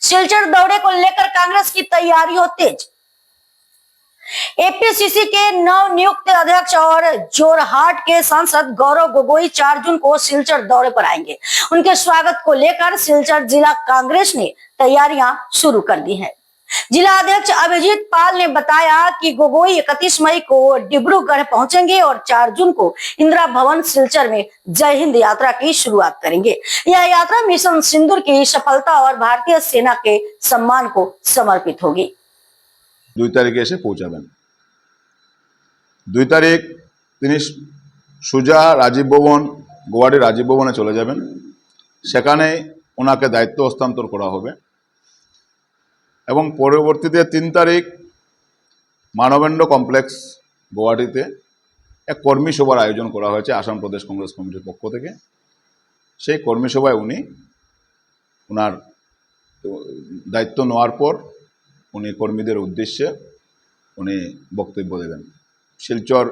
सिलचर दौरे को लेकर कांग्रेस की तैयारियों तेज। एपीसीसी के नव नियुक्त अध्यक्ष और जोरहाट के सांसद गौरव गोगोई 4 जून को सिलचर दौरे पर आएंगे। उनके स्वागत को लेकर सिलचर जिला कांग्रेस ने तैयारियां शुरू कर दी हैं। जिला अध्यक्ष अभिजीत पाल ने बताया कि गोगोई 31 मई को डिब्रूगढ़ पहुंचेंगे और 4 जून को इंदिरा भवन सिलचर में जय हिंद यात्रा की शुरुआत करेंगे। यह यात्रा मिशन सिंदूर की सफलता और भारतीय सेना के सम्मान को समर्पित होगी। 2 তারিখে এসে পৌঁছাবেন। 2 তারিখ তিনি সুজা রাজীব ভবন, গুয়াহাটি রাজীব ভবনে চলে যাবেন। সেখানে ওনাকে দায়িত্ব হস্তান্তর করা হবে এবং পরবর্তীতে 3 তারিখ মানবেন্দ্র কমপ্লেক্স গুয়াহাটিতে এক কর্মী সভার আয়োজন করা হয়েছে আসাম প্রদেশ কংগ্রেস কমিটির পক্ষ থেকে। সেই কর্মী সভায় উনি ওনার দায়িত্ব নেওয়ার পর উনি কর্মীদের উদ্দেশ্যে উনি বক্তব্য দেবেন। শিলচর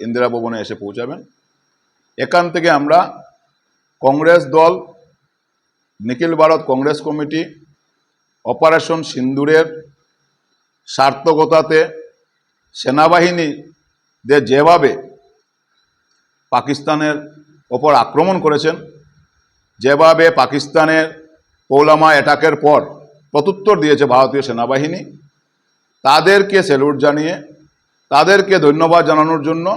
ইন্দিরা ভবনে এসে পৌঁছাবেন। এখান থেকে আমরা কংগ্রেস দল, নিখিল ভারত কংগ্রেস কমিটি অপারেশন সিন্দুরের সার্থকতাতে সেনাবাহিনীদের যেভাবে পাকিস্তানের ওপর আক্রমণ করেছেন, যেভাবে পাকিস্তানের পুলওয়ামা অ্যাটাকের পর প্রত্যুত্তর দিয়েছে ভারতীয় সেনাবাহিনী, তাদেরকে স্যালুট জানিয়ে তাদেরকে ধন্যবাদ জানানোর জন্য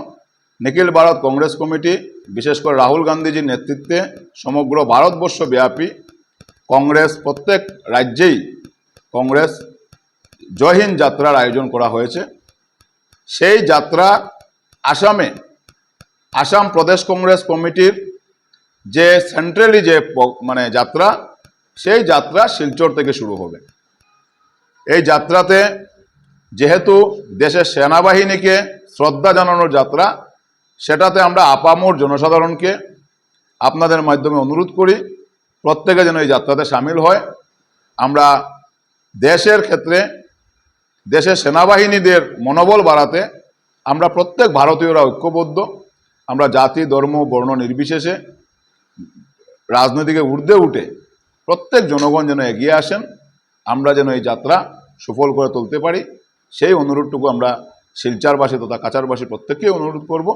নিখিল ভারত কংগ্রেস কমিটি, বিশেষ করে রাহুল গান্ধীজির নেতৃত্বে সমগ্র ভারতবর্ষ ব্যাপী কংগ্রেস প্রত্যেক রাজ্যেই কংগ্রেস জয় হিন্দ যাত্রার আয়োজন করা হয়েছে। সেই যাত্রা আসামে আসাম প্রদেশ কংগ্রেস কমিটির যে সেন্ট্রালি যে যাত্রা, সেই যাত্রা শিলচর থেকে শুরু হবে। এই যাত্রাতে যেহেতু দেশের সেনাবাহিনীকে শ্রদ্ধা জানানোর যাত্রা, সেটাতে আমরা আপামর জনসাধারণকে আপনাদের মাধ্যমে অনুরোধ করি প্রত্যেকে যেন এই যাত্রাতে সামিল হয়। আমরা দেশের ক্ষেত্রে দেশের সেনাবাহিনীদের মনোবল বাড়াতে আমরা প্রত্যেক ভারতীয়রা ঐক্যবদ্ধ। আমরা জাতি, ধর্ম, বর্ণ নির্বিশেষে রাজনৈতিকের ঊর্ধ্বে উঠে প্রত্যেক জনগণ যেন এগিয়ে আসেন, আমরা যেন এই যাত্রা সফল করে তুলতে পারি, সেই অনুরোধটুকু আমরা শিলচরবাসী তথা কাছাড়বাসী প্রত্যেককেই অনুরোধ করব।